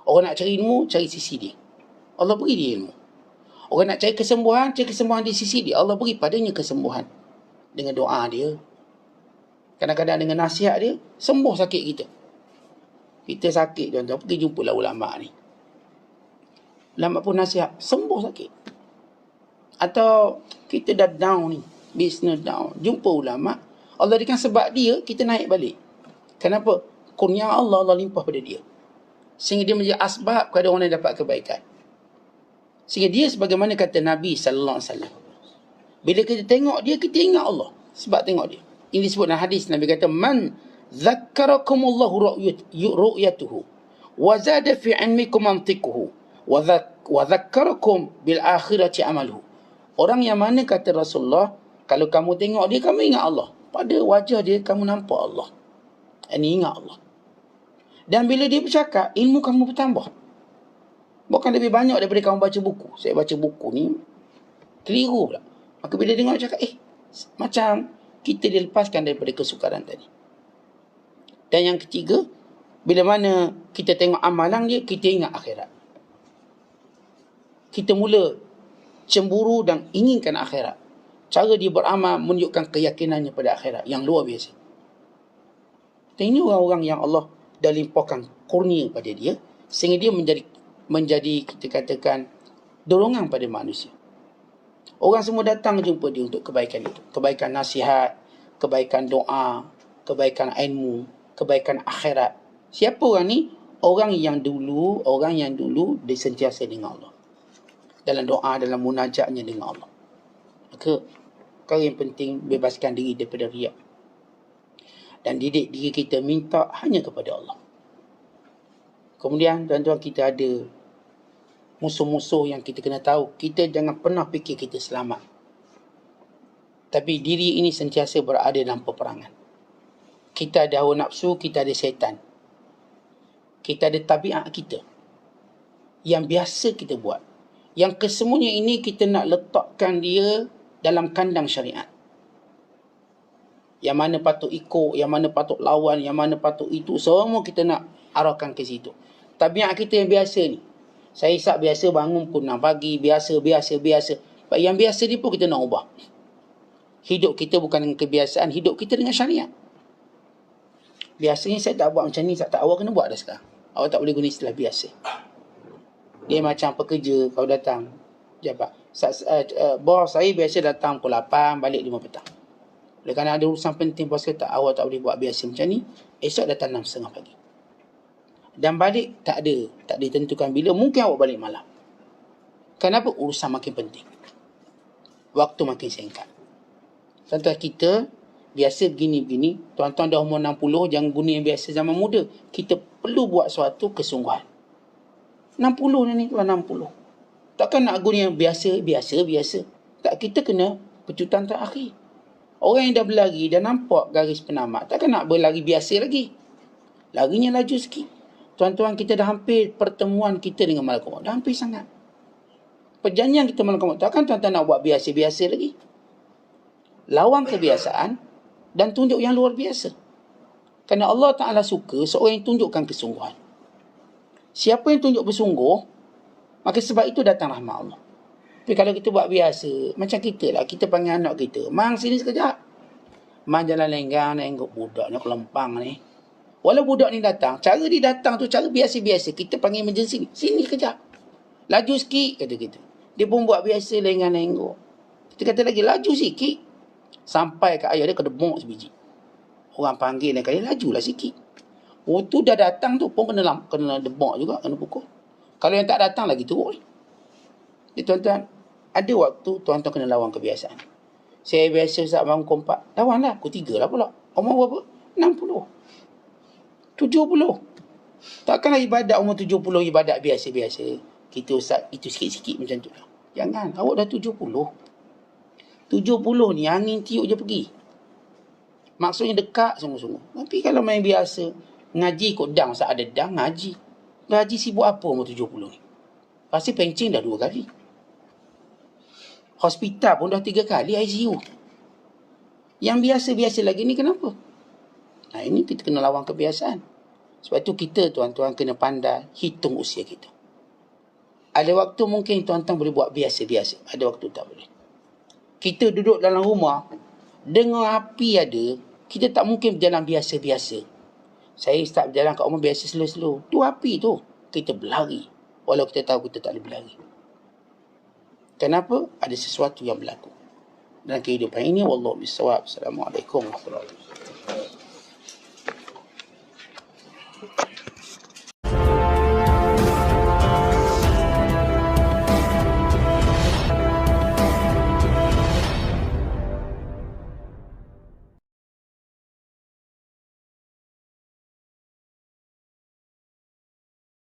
B: Orang nak cari ilmu, cari sisi dia. Allah beri dia ilmu. Orang nak cari kesembuhan di sisi dia. Allah beri padanya kesembuhan. Dengan doa dia. Kadang-kadang dengan nasihat dia, sembuh sakit kita. Kita sakit, tuan-tuan, pergi jumpalah ulama' ni. Ulama' pun nasihat, sembuh sakit. Atau kita dah down ni, business down, jumpa ulama', Allah berikan sebab dia, kita naik balik. Kenapa? Kurnia Allah limpah pada dia. Sehingga dia menjadi asbab kepada orang yang dapat kebaikan. Sehingga dia sebagaimana kata Nabi SAW. Bila kita tengok dia, kita ingat Allah. Sebab tengok dia. Ini disebut dalam hadis, Nabi kata, Man zakkarakumullahu ru'yatuhu, wa zada fi ilmikum mantiquhu, wa zakkarakum bil akhirati amaluhu. Orang yang mana kata Rasulullah, kalau kamu tengok dia, kamu ingat Allah. Pada wajah dia, kamu nampak Allah. Ini ingat Allah. Dan bila dia bercakap, ilmu kamu bertambah. Bukan lebih banyak daripada kamu baca buku. Saya baca buku ni, keliru pula. Maka bila dia tengok, cakap, macam kita dilepaskan daripada kesukaran tadi. Dan yang ketiga, bila mana kita tengok amalan dia, kita ingat akhirat. Kita mula cemburu dan inginkan akhirat. Cara dia beramal menunjukkan keyakinannya pada akhirat yang luar biasa. Dan ini orang-orang yang Allah dah limpahkan kurnia pada dia, sehingga dia menjadi kita katakan dorongan pada manusia. Orang semua datang jumpa dia untuk kebaikan itu. Kebaikan nasihat, kebaikan doa, kebaikan ilmu, kebaikan akhirat. Siapa orang ni? Orang yang dulu dia sentiasa dengan Allah. Dalam doa, dalam munajatnya dengan Allah. Maka perkara yang penting, bebaskan diri daripada riak. dan didik diri kita minta hanya kepada Allah. Kemudian tuan-tuan, kita ada musuh-musuh yang kita kena tahu. Kita jangan pernah fikir kita selamat. Tapi diri ini sentiasa berada dalam peperangan. Kita ada hawa nafsu, kita ada syaitan. Kita ada tabiat kita yang biasa kita buat. Yang kesemuanya ini kita nak letakkan dia dalam kandang syariat. Yang mana patut ikut, yang mana patut lawan, yang mana patut itu, semua kita nak arahkan ke situ. Tabiat kita yang biasa ni. Saya isap biasa bangun pukul 6 pagi, biasa. Yang biasa ni pun kita nak ubah. Hidup kita bukan dengan kebiasaan, hidup kita dengan syariat. Biasanya saya tak buat macam ni, tak awak kena buat dah sekarang. Awak tak boleh guna istilah biasa. Dia macam pekerja, kau datang jabat. Bos saya biasa datang pukul 8, balik 5 petang. Oleh kerana ada urusan penting, bos kata awak tak boleh buat biasa macam ni, esok datang 6.30 pagi. Dan balik tak ditentukan bila, mungkin awak balik malam. Kenapa? Urusan makin penting. Waktu makin singkat. Tuan-tuan, kita biasa begini-begini, tuan-tuan dah umur 60, jangan guna yang biasa zaman muda. Kita perlu buat suatu kesungguhan. 60 ni tuan, 60. Takkan nak guna yang biasa. Tak, kita kena pecutan terakhir. Orang yang dah berlari, dah nampak garis penamat, takkan nak berlari biasa lagi. Larinya laju sikit. Tuan-tuan, kita dah hampir pertemuan kita dengan malaikat maut. Dah hampir sangat. Perjanjian kita malaikat maut. Takkan tuan-tuan nak buat biasa-biasa lagi. Lawan kebiasaan dan tunjuk yang luar biasa. Kerana Allah Ta'ala suka seorang yang tunjukkan kesungguhan. Siapa yang tunjuk bersungguh, maka sebab itu datang rahmat Allah. Tapi kalau kita buat biasa, macam kita lah, kita panggil anak kita, mang sini sekejap. Mang jalan lenggang, nengok budak ni, kelempang ni. Walau budak ni datang, cara dia datang tu cara biasa-biasa. Kita panggil emergency, sini sekejap. Laju sikit, kata kita. Dia pun buat biasa, lenggang nengok. Kita kata lagi, laju sikit. Sampai kat ayah dia kedebuk sebiji. Orang panggil dia kata, lajulah sikit. Oh tu dah datang tu pun kena debuk juga, kena pukul. Kalau yang tak datang lagi teruk. Jadi tuan-tuan, ada waktu tuan-tuan kena lawan kebiasaan. Saya biasa saat bangun pukul 4, lawanlah pukul 3 lah pula. Umur berapa? 60. 70. Takkanlah ibadat umur 70 ibadat biasa-biasa. Kita usah itu sikit-sikit macam tu lah. Jangan, awak dah 70. 70 ni angin tiup je pergi. Maksudnya dekat sungguh-sungguh. Tapi kalau main biasa, ngaji kot dang, masa ada dang ngaji. Ngaji sibuk apa umur 70 ni? Pasti pencing dah 2 kali. Hospital pun dah 3 kali ICU. Yang biasa-biasa lagi ni kenapa? Nah, ini kita kena lawan kebiasaan. Sebab tu kita tuan-tuan kena pandai hitung usia kita. Ada waktu mungkin tuan-tuan boleh buat biasa-biasa. Ada waktu tak boleh. Kita duduk dalam rumah, dengar api ada, kita tak mungkin berjalan biasa-biasa. Saya start berjalan kat rumah biasa slow-slow. Tu api tu. Kita berlari. Walau kita tahu kita tak boleh berlari. Kenapa? Ada sesuatu yang berlaku dalam kehidupan ini. Wallahu bissawab. Assalamualaikum warahmatullahi wabarakatuh.